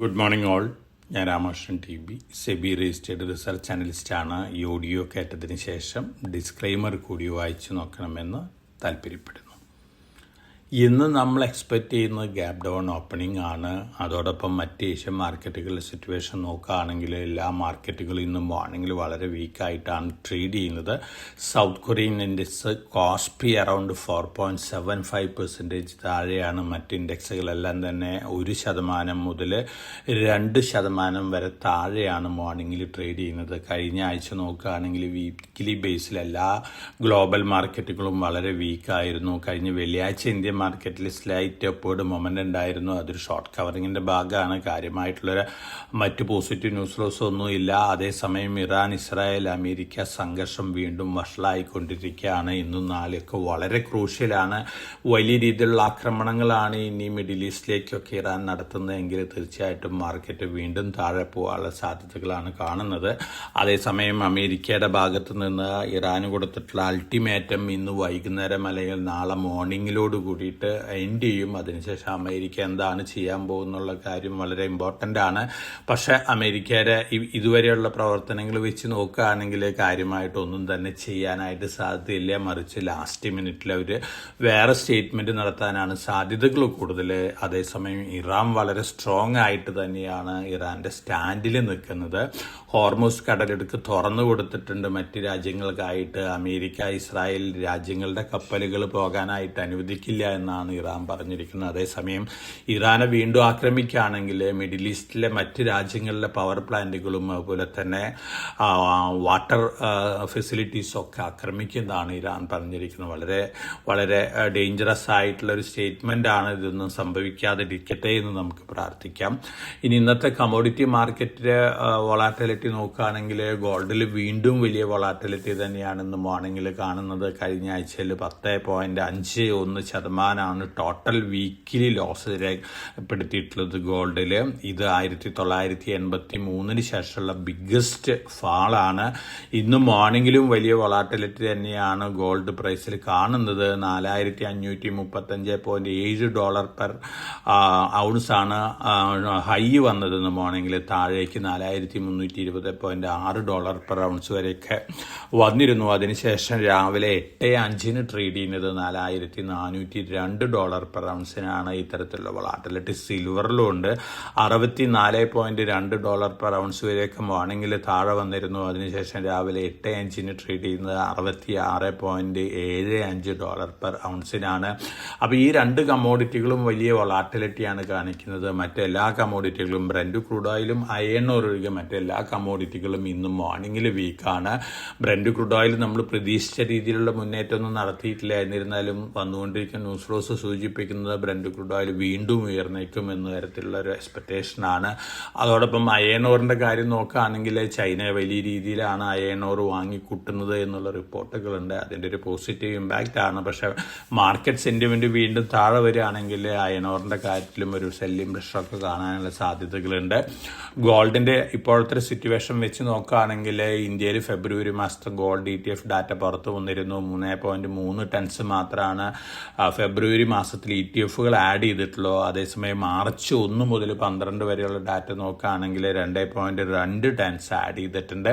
Good morning all. ഞാൻ Ramakrishnan TB, SEBI registered research അനലിസ്റ്റാണ്. ഈ ഓഡിയോ കേട്ടതിന് ശേഷം ഡിസ്ക്ലെയിമർ കൂടി വായിച്ചു നോക്കണമെന്ന് താല്പര്യപ്പെടുന്നു. ഇന്ന് നമ്മൾ എക്സ്പെക്റ്റ് ചെയ്യുന്നത് ഗ്യാപ് ഡൗൺ ഓപ്പണിംഗ് ആണ്. അതോടൊപ്പം മറ്റ് ഏഷ്യൻ മാർക്കറ്റുകളുടെ സിറ്റുവേഷൻ നോക്കുകയാണെങ്കിൽ എല്ലാ മാർക്കറ്റുകളും ഇന്നും മോർണിംഗിൽ വളരെ വീക്കായിട്ടാണ് ട്രേഡ് ചെയ്യുന്നത്. South Korean index KOSPI around 4.75% താഴെയാണ്. മറ്റ് ഇൻഡെക്സുകളെല്ലാം തന്നെ 1% മുതൽ 2% വരെ താഴെയാണ് മോർണിംഗിൽ ട്രേഡ് ചെയ്യുന്നത്. കഴിഞ്ഞ ആഴ്ച നോക്കുകയാണെങ്കിൽ വീക്കിലി ബേസിൽ എല്ലാ ഗ്ലോബൽ മാർക്കറ്റുകളും വളരെ വീക്കായിരുന്നു. കഴിഞ്ഞ വെള്ളിയാഴ്ച ഇന്ത്യൻ മാർക്കറ്റിൽ സ്ലൈറ്റ് അപ്വേർഡ് മൊമെന്റ് ഉണ്ടായിരുന്നു. അതൊരു ഷോർട്ട് കവറിങ്ങിന്റെ ഭാഗമാണ്. കാര്യമായിട്ടുള്ള മറ്റ് പോസിറ്റീവ് ന്യൂസ് ലോസ് ഒന്നും ഇല്ല. അതേസമയം ഇറാൻ, ഇസ്രായേൽ, അമേരിക്ക സംഘർഷം വീണ്ടും വഷളായിക്കൊണ്ടിരിക്കുകയാണ്. ഇന്നും നാളെയൊക്കെ വളരെ ക്രൂഷ്യലാണ്. വലിയ രീതിയിലുള്ള ആക്രമണങ്ങളാണ് ഇനി മിഡിൽ ഈസ്റ്റിലേക്കൊക്കെ ഇറാൻ നടത്തുന്നതെങ്കിൽ തീർച്ചയായിട്ടും മാർക്കറ്റ് വീണ്ടും താഴെ പോകാനുള്ള സാധ്യതകളാണ് കാണുന്നത്. അതേസമയം അമേരിക്കയുടെ ഭാഗത്ത് നിന്ന് ഇറാന് കൊടുത്തിട്ടുള്ള അൾട്ടിമേറ്റം ഇന്ന് വൈകുന്നേരം അല്ലെങ്കിൽ നാളെ മോർണിംഗിലോട് കൂടിയിട്ട് എൻഡ് ചെയ്യും. അതിനുശേഷം അമേരിക്ക എന്താണ് ചെയ്യാൻ പോകുന്നുള്ള കാര്യം വളരെ ഇമ്പോർട്ടൻ്റ് ആണ്. പക്ഷേ അമേരിക്കയുടെ ഇതുവരെയുള്ള പ്രവർത്തനങ്ങൾ വെച്ച് നോക്കുകയാണെങ്കിൽ കാര്യമായിട്ടൊന്നും തന്നെ ചെയ്യാനായിട്ട് സാധ്യതയില്ല. മറിച്ച് ലാസ്റ്റ് മിനിറ്റിൽ അവർ വേറെ സ്റ്റേറ്റ്മെന്റ് നടത്താനാണ് സാധ്യതകൾ കൂടുതൽ. അതേസമയം ഇറാൻ വളരെ സ്ട്രോങ് ആയിട്ട് തന്നെയാണ് ഇറാന്റെ സ്റ്റാൻഡിൽ നിൽക്കുന്നത്. ഹോർമൂസ് കടലിടുക്ക് തുറന്നു കൊടുത്തിട്ടുണ്ട് മറ്റ് രാജ്യങ്ങൾക്കായിട്ട്. അമേരിക്ക, ഇസ്രായേൽ രാജ്യങ്ങളുടെ കപ്പലുകൾ പോകാനായിട്ട് അനുവദിക്കില്ല എന്നാണ് ഇറാൻ പറഞ്ഞിരിക്കുന്നത്. അതേസമയം ഇറാനെ വീണ്ടും ആക്രമിക്കുകയാണെങ്കിൽ മിഡിൽ ഈസ്റ്റിലെ മറ്റ് രാജ്യങ്ങളിലെ പവർ പ്ലാന്റുകളും അതുപോലെ തന്നെ വാട്ടർ ഫെസിലിറ്റീസും ഒക്കെ ആക്രമിക്കുന്നതാണ് ഇറാൻ പറഞ്ഞിരിക്കുന്നത്. വളരെ വളരെ ഡേഞ്ചറസ് ആയിട്ടുള്ള ഒരു സ്റ്റേറ്റ്മെന്റ് ആണ്. ഇതൊന്നും സംഭവിക്കാതിരിക്കട്ടെ എന്ന് നമുക്ക് പ്രാർത്ഥിക്കാം. ഇനി ഇന്നത്തെ കമോഡിറ്റി മാർക്കറ്റിലെ വൊളാറ്റിലിറ്റി നോക്കുകയാണെങ്കിൽ ഗോൾഡിൽ വീണ്ടും വലിയ വൊളാറ്റിലിറ്റി തന്നെയാണ് ഇന്ന് മോർണിംഗിൽ കാണുന്നത്. കഴിഞ്ഞ ആഴ്ചയിൽ 10.51% ടോട്ടൽ വീക്കിലി ലോസ് രേഖപ്പെടുത്തിയിട്ടുള്ളത് ഗോൾഡിൽ. ഇത് 1983 ശേഷമുള്ള ബിഗ്ഗസ്റ്റ് ഫാളാണ്. ഇന്ന് മോർണിംഗിലും വലിയ വൊളാറ്റിലിറ്റി തന്നെയാണ് ഗോൾഡ് പ്രൈസിൽ കാണുന്നത്. $4,535.7 പെർ ഔൺസ് ആണ് ഹൈ വന്നത് ഇന്ന് മോർണിംഗിൽ. താഴേക്ക് $4,320.6 പെർ ഔൺസ് വരെയൊക്കെ വന്നിരുന്നു. അതിനുശേഷം രാവിലെ 8:05 ട്രേഡ് ചെയ്യുന്നത് $4,402 പെർ ഔൺസിനാണ്. ഇത്തരത്തിലുള്ള വൊളാറ്റിലിറ്റി സിൽവറിലും ഉണ്ട്. $64.2 പെർ ഔൺസ് വരെയൊക്കെ മോർണിംഗിൽ താഴെ വന്നിരുന്നു. അതിനുശേഷം രാവിലെ 8:05 ട്രേഡ് ചെയ്യുന്നത് $66.75 പെർ ഔൺസിനാണ്. അപ്പോൾ ഈ രണ്ട് കമ്മോഡിറ്റികളും വലിയ വൊളാറ്റിലിറ്റിയാണ് കാണിക്കുന്നത്. മറ്റെല്ലാ കമ്മോഡിറ്റികളും ബ്രന്റ് ക്രൂഡ് ഓയിലും അയൺ ഒഴികെ മറ്റെല്ലാ കമ്മോഡിറ്റികളും ഇന്നും മോർണിംഗിൽ വീക്കാണ്. ബ്രന്റ് ക്രൂഡ് ഓയിൽ നമ്മൾ പ്രതീക്ഷിച്ച രീതിയിലുള്ള മുന്നേറ്റമൊന്നും നടത്തിയിട്ടില്ല. എന്നിരുന്നാലും വന്നുകൊണ്ടിരിക്കുന്ന ന്യൂസ് ഫ്ലോസ് സൂചിപ്പിക്കുന്നത് ബ്രന്റ് ക്രൂഡ് ഓയിൽ വീണ്ടും ഉയർന്നേക്കും എന്ന തരത്തിലുള്ള ഒരു എക്സ്പെക്ടേഷനാണ്. അതോടൊപ്പം അയൺ ഓറിന്റെ കാര്യം നോക്കുകയാണെങ്കിൽ ചൈന വലിയ രീതിയിലാണ് അയൺ ഓർ വാങ്ങിക്കൂട്ടുന്നത് എന്നുള്ള റിപ്പോർട്ടുകളുണ്ട്. അതിൻ്റെ ഒരു പോസിറ്റീവ് ഇമ്പാക്റ്റ് ആണ്. പക്ഷേ മാർക്കറ്റ് സെന്റിമെന്റ് വീണ്ടും താഴെ വരികയാണെങ്കിൽ അയൺ ഓറിന്റെ കാര്യത്തിലും ഒരു സെല്ലിംഗ് പ്രഷറൊക്കെ കാണാനുള്ള സാധ്യതകളുണ്ട്. ഗോൾഡിന്റെ ഇപ്പോഴത്തെ സിറ്റുവേഷൻ വെച്ച് നോക്കുകയാണെങ്കിൽ ഇന്ത്യയിൽ ഫെബ്രുവരി മാസത്തെ ഗോൾഡ് ETF ഡാറ്റ പുറത്തു വന്നിരുന്നു. 3.3 ടൺസ് മാത്രമാണ് ഫെബ്രുവരി മാസത്തിൽ ETFകൾ ആഡ് ചെയ്തിട്ടുള്ളൂ. അതേസമയം മാർച്ച് 1 മുതൽ 12 വരെയുള്ള ഡാറ്റ നോക്കുകയാണെങ്കിൽ 2.2 ടൺസ് ആഡ് ചെയ്തിട്ടുണ്ട്.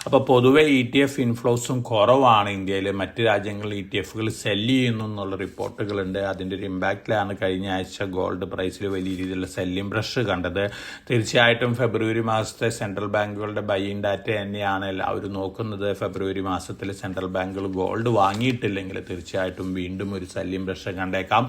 അപ്പോൾ പൊതുവെ ETF ഇൻഫ്ലോസും കുറവാണ് ഇന്ത്യയിൽ. മറ്റ് രാജ്യങ്ങളിൽ ETFകൾ സെല്ല് ചെയ്യുന്നു എന്നുള്ള റിപ്പോർട്ടുകളുണ്ട്. അതിൻ്റെ ഒരു ഇമ്പാക്റ്റിലാണ് കഴിഞ്ഞ ആഴ്ച ഗോൾഡ് പ്രൈസിൽ വലിയ രീതിയിലുള്ള സെല്ലിംഗ് പ്രഷർ കണ്ടത്. തീർച്ചയായിട്ടും ഫെബ്രുവരി മാസത്തെ സെൻട്രൽ ബാങ്കുകളുടെ ബൈയിങ് ഡാറ്റ തന്നെയാണ് എല്ലാവരും നോക്കുന്നത്. ഫെബ്രുവരി മാസത്തിൽ സെൻട്രൽ ബാങ്കുകൾ ഗോൾഡ് വാങ്ങിയിട്ടില്ലെങ്കിൽ തീർച്ചയായിട്ടും വീണ്ടും ഒരു സെല്ലിംഗ് പ്രഷർ കണ്ടേക്കാം.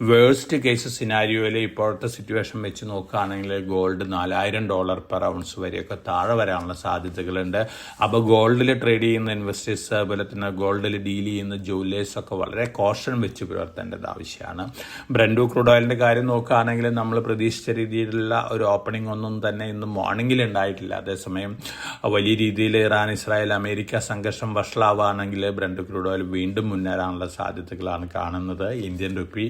വേഴ്സ്റ്റ് കേസ് സിനാരിയോയിൽ ഇപ്പോഴത്തെ സിറ്റുവേഷൻ വെച്ച് നോക്കുകയാണെങ്കിൽ ഗോൾഡ് $4,000 പെർ ഔൺസ് വരെയൊക്കെ താഴെ വരാനുള്ള സാധ്യതകളുണ്ട്. അപ്പോൾ ഗോൾഡിൽ ട്രേഡ് ചെയ്യുന്ന ഇൻവെസ്റ്റേഴ്സ് അതുപോലെ തന്നെ ഗോൾഡിൽ ഡീൽ ചെയ്യുന്ന ജുവലേഴ്സ് ഒക്കെ വളരെ കോഷൻ വെച്ച് പുലർത്തേണ്ടത് ആവശ്യമാണ്. ബ്രന്റ് ക്രൂഡ് ഓയിലിന്റെ കാര്യം നോക്കുകയാണെങ്കിൽ നമ്മൾ പ്രതീക്ഷിച്ച രീതിയിലുള്ള ഒരു ഓപ്പണിംഗ് ഒന്നും തന്നെ ഇന്ന് മോർണിംഗിൽ ഉണ്ടായിട്ടില്ല. അതേസമയം വലിയ രീതിയിൽ ഇറാൻ, ഇസ്രായേൽ, അമേരിക്ക സംഘർഷം വഷളാവുകയാണെങ്കിൽ ബ്രന്റ് ക്രൂഡ് ഓയിൽ വീണ്ടും മുന്നേറാനുള്ള സാധ്യതകളാണ് കാണുന്നത്. ഇന്ത്യൻ റുപ്പി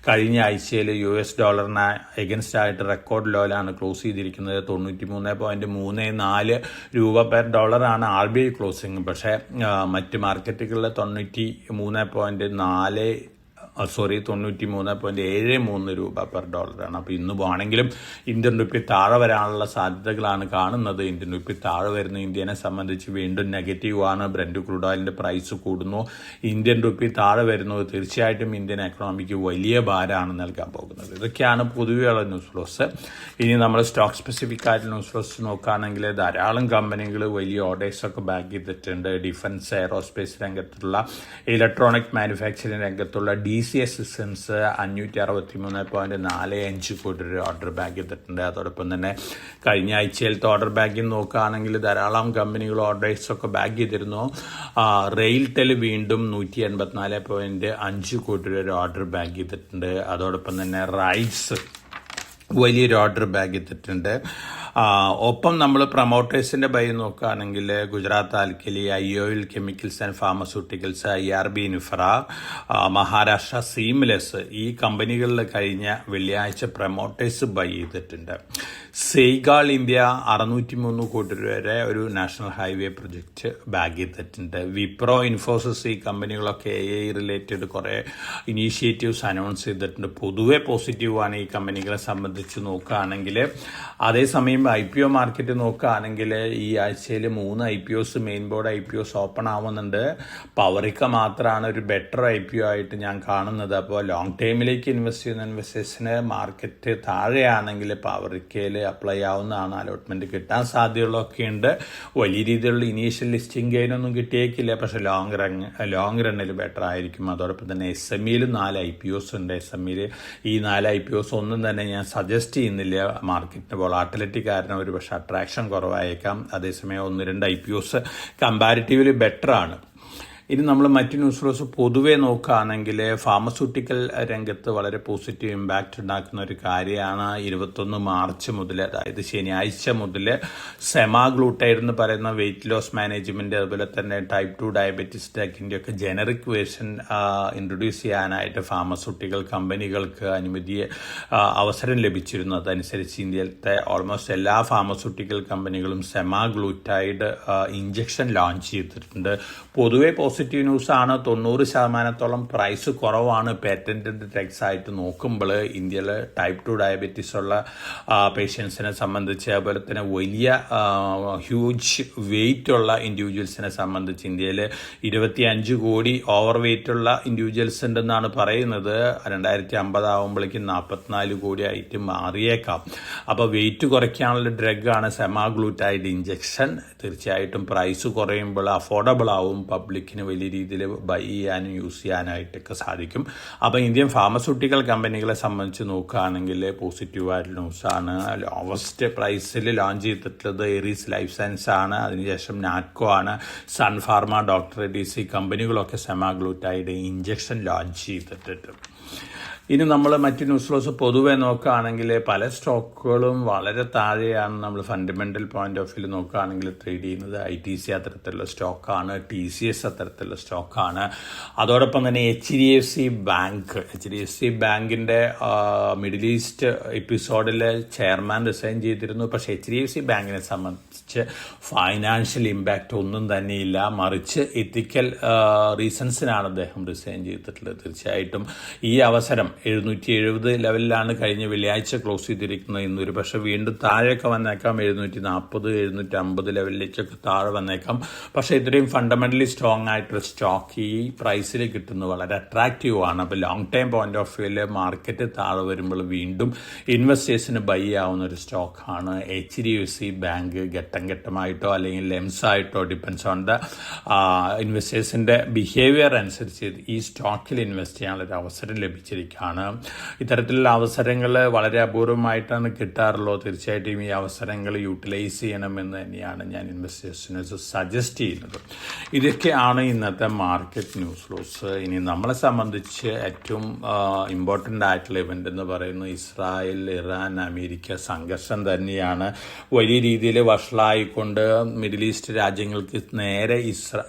കഴിഞ്ഞ ആഴ്ചയിൽ US ഡോളറിന് എഗൻസ്റ്റ് ആയിട്ട് റെക്കോർഡ് ലോയിലാണ് ക്ലോസ് ചെയ്തിരിക്കുന്നത്. 93.34 രൂപ പെർ ഡോളറാണ് RBI ക്ലോസിംഗ്. പക്ഷേ മറ്റ് മാർക്കറ്റുകളിൽ 93.4 93.73 രൂപ പെർ ഡോളറാണ്. അപ്പോൾ ഇന്ന് പോകണമെങ്കിലും ഇന്ത്യൻ റുപ്പി താഴെ വരാനുള്ള സാധ്യതകളാണ് കാണുന്നത്. ഇന്ത്യൻ റുപ്പി താഴെ വരുന്ന ഇന്ത്യനെ സംബന്ധിച്ച് വീണ്ടും നെഗറ്റീവാണ്. ബ്രന്റ് ക്രൂഡ് ഓയിലിൻ്റെ പ്രൈസ് കൂടുന്നു, ഇന്ത്യൻ റുപ്പി താഴെ വരുന്നത് തീർച്ചയായിട്ടും ഇന്ത്യൻ എക്കണോമിക്ക് വലിയ ഭാരമാണ് നൽകാൻ പോകുന്നത്. ഇതൊക്കെയാണ് പൊതുവെയുള്ള ന്യൂസ് ഫ്ലോസ്. ഇനി നമ്മൾ സ്റ്റോക്ക് സ്പെസിഫിക് ആയിട്ട് ന്യൂസ് ഫ്ലോസ് നോക്കുകയാണെങ്കിൽ ധാരാളം കമ്പനികൾ വലിയ ഓർഡേഴ്സൊക്കെ ബാക്ക് ചെയ്തിട്ടുണ്ട്. ഡിഫൻസ്, എയറോസ്പേസ് രംഗത്തുള്ള, ഇലക്ട്രോണിക് മാനുഫാക്ചറിംഗ് രംഗത്തുള്ള DCS സിസ്റ്റംസ് 563.45 കോടി രൂപ ഓർഡർ ബാക്ക് ചെയ്തിട്ടുണ്ട്. അതോടൊപ്പം തന്നെ കഴിഞ്ഞ ആഴ്ചയിലത്തെ ഓർഡർ ബാക്കിംഗ് നോക്കുകയാണെങ്കിൽ ധാരാളം കമ്പനികൾ ഓർഡേഴ്സൊക്കെ ബാക്ക് ചെയ്തിരുന്നു. റെയിൽടെൽ വീണ്ടും 184.5 കോടി രൂപ ഓർഡർ ബാക്ക് ചെയ്തിട്ടുണ്ട്. അതോടൊപ്പം തന്നെ റൈറ്റ്സ് വലിയൊരു ഓർഡർ ബാക്ക് ചെയ്തിട്ടുണ്ട്. ഒപ്പം നമ്മൾ പ്രൊമോട്ടേഴ്സിൻ്റെ ബൈ നോക്കുകയാണെങ്കിൽ Gujarat alkali, IOL chemicals and pharmaceuticals, IRB infra, Maharashtra seamless, ഈ കമ്പനികളിൽ കഴിഞ്ഞ വെള്ളിയാഴ്ച പ്രൊമോട്ടേഴ്സ് ബൈ ചെയ്തിട്ടുണ്ട്. സെയ്ഗാൾ ഇന്ത്യ 603 കോടി രൂപ വരെ ഒരു നാഷണൽ ഹൈവേ പ്രൊജക്റ്റ് ബാക്ക് ചെയ്തിട്ടുണ്ട്. വിപ്രോ, ഇൻഫോസിസ്, ഈ കമ്പനികളൊക്കെ AI റിലേറ്റഡ് കുറേ ഇനീഷ്യേറ്റീവ്സ് അനൗൺസ് ചെയ്തിട്ടുണ്ട്. പൊതുവെ പോസിറ്റീവാണ് ഈ കമ്പനികളെ സംബന്ധിച്ച് നോക്കുകയാണെങ്കിൽ. അതേസമയം IPO മാർക്കറ്റ് നോക്കുകയാണെങ്കിൽ ഈ ആഴ്ചയിൽ 3 IPOs main board IPOs open ആവുന്നുണ്ട്. പവറിക്ക മാത്രമാണ് ഒരു ബെറ്റർ IPO ആയിട്ട് ഞാൻ കാണുന്നത്. അപ്പോൾ ലോങ് ടൈമിലേക്ക് ഇൻവെസ്റ്റ് ചെയ്യുന്ന ഇൻവെസ്റ്റേഴ്സിന് മാർക്കറ്റ് താഴെയാണെങ്കിൽ പവറിക്കയിൽ അപ്ലൈ ആവുന്നതാണ്. അലോട്ട്മെന്റ് കിട്ടാൻ സാധ്യതകളൊക്കെ ഉണ്ട്. വലിയ രീതിയിലുള്ള ഇനീഷ്യൽ ലിസ്റ്റിംഗ് ഗെയിനൊന്നും കിട്ടിയേക്കില്ല, പക്ഷെ ലോങ് റണ്ണിൽ ബെറ്റർ ആയിരിക്കും. അതോടൊപ്പം തന്നെ SMEയിൽ 4 IPOs ഉണ്ട്. SMEയിൽ ഈ 4 IPOs ഒന്നും തന്നെ ഞാൻ സജസ്റ്റ് ചെയ്യുന്നില്ല. മാർക്കറ്റിന് വോളാറ്റിലിറ്റി കാരണം ഒരു പക്ഷേ അട്രാക്ഷൻ കുറവായേക്കാം. അതേസമയം 1-2 IPOs കമ്പാരിറ്റീവ്ലി ബെറ്റർ ആണ്. ഇനി നമ്മൾ മറ്റു ന്യൂസ് ഫ്ലോസ് പൊതുവെ നോക്കുകയാണെങ്കിൽ ഫാർമസ്യൂട്ടിക്കൽ രംഗത്ത് വളരെ പോസിറ്റീവ് ഇമ്പാക്റ്റ് ഉണ്ടാക്കുന്ന ഒരു കാര്യമാണ് 21 മാർച്ച് മുതൽ, അതായത് ശനിയാഴ്ച മുതൽ സെമാഗ്ലൂട്ടൈഡ് എന്ന് പറയുന്ന വെയിറ്റ് ലോസ് മാനേജ്മെന്റ്, അതുപോലെ തന്നെ ടൈപ്പ് 2 ഡയബറ്റീസ് ഡ്രഗിൻ്റെ ഒക്കെ ജനറിക് വേർഷൻ ഇൻട്രൊഡ്യൂസ് ചെയ്യാനായിട്ട് ഫാർമസ്യൂട്ടിക്കൽ കമ്പനികൾക്ക് അവസരം ലഭിച്ചിരുന്നു. അതനുസരിച്ച് ഇന്ത്യയിലത്തെ ഓൾമോസ്റ്റ് എല്ലാ ഫാർമസ്യൂട്ടിക്കൽ കമ്പനികളും സെമാഗ്ലൂട്ടൈഡ് ഇഞ്ചക്ഷൻ ലോഞ്ച് ചെയ്തിട്ടുണ്ട്. പൊതുവെ പോസിറ്റീവ് ന്യൂസ് ആണ്. 90% പ്രൈസ് കുറവാണ് പേറ്റന്റഡ് ഡ്രഗ്സ് ആയിട്ട് നോക്കുമ്പോൾ. ഇന്ത്യയിൽ ടൈപ്പ് 2 ഡയബറ്റീസ് ഉള്ള പേഷ്യൻസിനെ സംബന്ധിച്ച്, അതുപോലെ തന്നെ വലിയ ഹ്യൂജ് വെയിറ്റ് ഉള്ള ഇൻഡിവിജ്വൽസിനെ സംബന്ധിച്ച് ഇന്ത്യയിൽ 25 കോടി ഓവർ വെയിറ്റ് ഉള്ള ഇൻഡിവിജ്വൽസ് ഉണ്ടെന്നാണ് പറയുന്നത്. 2050 ആകുമ്പോഴേക്കും 44 കോടി ആയിട്ട് മാറിയേക്കാം. അപ്പോൾ വെയിറ്റ് കുറയ്ക്കാനുള്ള ഡ്രഗാണ് സെമാഗ്ലൂട്ടൈഡ് ഇഞ്ചക്ഷൻ. തീർച്ചയായിട്ടും പ്രൈസ് കുറയുമ്പോൾ അഫോർഡബിൾ ആവും, പബ്ലിക്കിന് വലിയ രീതിയിൽ ബൈ ചെയ്യാനും യൂസ് ചെയ്യാനായിട്ടൊക്കെ സാധിക്കും. അപ്പോൾ ഇന്ത്യൻ ഫാർമസ്യൂട്ടിക്കൽ കമ്പനികളെ സംബന്ധിച്ച് നോക്കുകയാണെങ്കിൽ പോസിറ്റീവായിട്ടുള്ള ന്യൂസാണ്. ലോവസ്റ്റ് പ്രൈസിൽ ലോഞ്ച് ചെയ്തിട്ടുള്ളത് എറീസ് ലൈഫ് സയൻസ് ആണ്. അതിനുശേഷം നാറ്റ്കോ ആണ്. സൺ ഫാർമ, ഡോക്ടർ DC കമ്പനികളൊക്കെ സെമാഗ്ലൂട്ടൈഡ് ഇഞ്ചക്ഷൻ ലോഞ്ച് ചെയ്തിട്ടുണ്ട്. ഇനി നമ്മൾ മറ്റ് ന്യൂസ് ഫ്ലോസ് പൊതുവെ നോക്കുകയാണെങ്കിൽ പല സ്റ്റോക്കുകളും വളരെ താഴെയാണ്. നമ്മൾ ഫണ്ടമെന്റൽ പോയിന്റ് ഓഫ് വ്യൂ നോക്കുകയാണെങ്കിൽ ട്രേഡ് ചെയ്യുന്നത്. ITC അത്തരത്തിലുള്ള സ്റ്റോക്കാണ്, TCS അത്തരത്തിലുള്ള സ്റ്റോക്കാണ്. അതോടൊപ്പം തന്നെ HDFC ബാങ്കിന്റെ മിഡിൽ ഈസ്റ്റ് എപ്പിസോഡിൽ ചെയർമാൻ റിസൈൻ ചെയ്തിരുന്നു. പക്ഷേ HDFC ബാങ്കിനെ സംബന്ധിച്ച് ഫൈനാൻഷ്യൽ ഇമ്പാക്റ്റ് ഒന്നും തന്നെയില്ല, മറിച്ച് എത്തിക്കൽ റീസൺസിനാണ് അദ്ദേഹം റിസൈൻ ചെയ്തിട്ടുള്ളത്. തീർച്ചയായിട്ടും ഈ അവസരം 770 ലെവലിലാണ് കഴിഞ്ഞ വെള്ളിയാഴ്ച ക്ലോസ് ചെയ്തിരിക്കുന്നത്. ഇന്നൊരു പക്ഷേ വീണ്ടും താഴെയൊക്കെ വന്നേക്കാം, 740, 750 ലെവലിലേക്കൊക്കെ താഴെ വന്നേക്കാം. പക്ഷേ ഇത്രയും ഫണ്ടമെന്റലി സ്ട്രോങ് ആയിട്ടൊരു സ്റ്റോക്ക് ഈ പ്രൈസിൽ കിട്ടുന്നത് വളരെ അട്രാക്റ്റീവ് ആണ്. അപ്പോൾ ലോങ് ടൈം പോയിന്റ് ഓഫ് വ്യൂവിൽ മാർക്കറ്റ് താഴെ വരുമ്പോൾ വീണ്ടും ഇൻവെസ്റ്റേഴ്സിന് ബൈ ആവുന്ന ഒരു സ്റ്റോക്കാണ് HDFC ബാങ്ക്. ഘട്ടം ഘട്ടമായിട്ടോ അല്ലെങ്കിൽ ലെംസ് ആയിട്ടോ ഡിപ്പെൻസ് ഓൺ ദ ഇൻവെസ്റ്റേഴ്സിന്റെ ബിഹേവിയർ അനുസരിച്ച് ഈ സ്റ്റോക്കിൽ ഇൻവെസ്റ്റ് ചെയ്യാനുള്ളൊരു അവസരം ലഭിച്ചിരിക്കുകയാണ്. ഇത്തരത്തിലുള്ള അവസരങ്ങൾ വളരെ അപൂർവമായിട്ടാണ് കിട്ടാറുള്ളത്. തീർച്ചയായിട്ടും ഈ അവസരങ്ങൾ യൂട്ടിലൈസ് ചെയ്യണമെന്ന് തന്നെയാണ് ഞാൻ ഇൻവെസ്റ്റേഴ്സിന് സജസ്റ്റ് ചെയ്യുന്നത്. ഇതൊക്കെയാണ് ഇന്നത്തെ മാർക്കറ്റ് ന്യൂസ് ഫ്ലോസ്. ഇനി നമ്മളെ സംബന്ധിച്ച് ഏറ്റവും ഇമ്പോർട്ടൻ്റ് ആയിട്ടുള്ള ഇവൻ്റ് എന്ന് പറയുന്നത് ഇസ്രായേൽ, ഇറാൻ, അമേരിക്ക സംഘർഷം തന്നെയാണ്. വലിയ രീതിയിൽ വഷളായിക്കൊണ്ട് മിഡിൽ ഈസ്റ്റ് രാജ്യങ്ങൾക്ക് നേരെ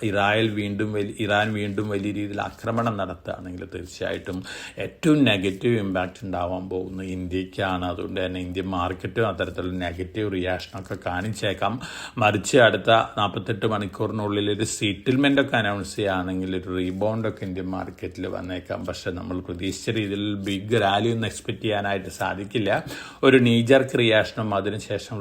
ഇറാൻ വീണ്ടും വലിയ രീതിയിൽ ആക്രമണം നടത്തുകയാണെങ്കിൽ തീർച്ചയായിട്ടും ഏറ്റവും നെഗറ്റീവ് ഇമ്പാക്റ്റ് ഉണ്ടാവാൻ പോകുന്നത് ഇന്ത്യക്കാണ്. അതുകൊണ്ട് തന്നെ ഇന്ത്യൻ മാർക്കറ്റും അത്തരത്തിലുള്ള നെഗറ്റീവ് റിയാക്ഷനൊക്കെ കാണിച്ചേക്കാം. മറിച്ച് അടുത്ത 48 മണിക്കൂറിനുള്ളിൽ ഒരു സെറ്റിൽമെൻ്റ് ഒക്കെ അനൗൺസ് ചെയ്യുകയാണെങ്കിൽ ഒരു റീബൗണ്ടൊക്കെ ഇന്ത്യൻ മാർക്കറ്റിൽ വന്നേക്കാം. പക്ഷെ നമ്മൾ പ്രതീക്ഷിച്ച രീതിയിൽ ബിഗ് റാലി ഒന്നും എക്സ്പെക്ട് ചെയ്യാനായിട്ട് സാധിക്കില്ല. ഒരു നീജർക്ക് റിയാക്ഷനും അതിനുശേഷം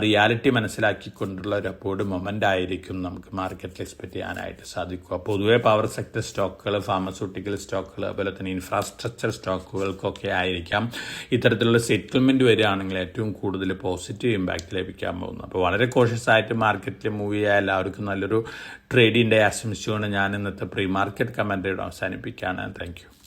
റിയാലിറ്റി മനസ്സിലാക്കിക്കൊണ്ടുള്ള ഒരു അപ്പോഴും മൊമെൻ്റ് ആയിരിക്കും നമുക്ക് മാർക്കറ്റിൽ എക്സ്പെക്ട് ചെയ്യാനായിട്ട് സാധിക്കുക. പൊതുവെ പവർ സെക്ടർ സ്റ്റോക്കുകൾ, ഫാർമസ്യൂട്ടിക്കൽ സ്റ്റോക്കുകൾ, അതുപോലെ തന്നെ ഇൻഫ്രാസ്ട്രക്ചർ സ്റ്റോക്കുകൾക്കൊക്കെ ആയിരിക്കാം ഇത്തരത്തിലുള്ള സെറ്റിൽമെൻറ്റ് വരികയാണെങ്കിൽ ഏറ്റവും കൂടുതൽ പോസിറ്റീവ് ഇമ്പാക്റ്റ് ലഭിക്കാൻ പോകുന്നു. അപ്പോൾ വളരെ കോഷ്യസ് ആയിട്ട് മാർക്കറ്റിൽ മൂവ് ചെയ്യുക. എല്ലാവർക്കും നല്ലൊരു ട്രേഡിംഗ് ഡേ ആശംസിച്ചുകൊണ്ട് ഞാൻ ഇന്നത്തെ പ്രീ മാർക്കറ്റ് കമൻറ്ററി അവസാനിപ്പിക്കുകയാണ്. Thank you.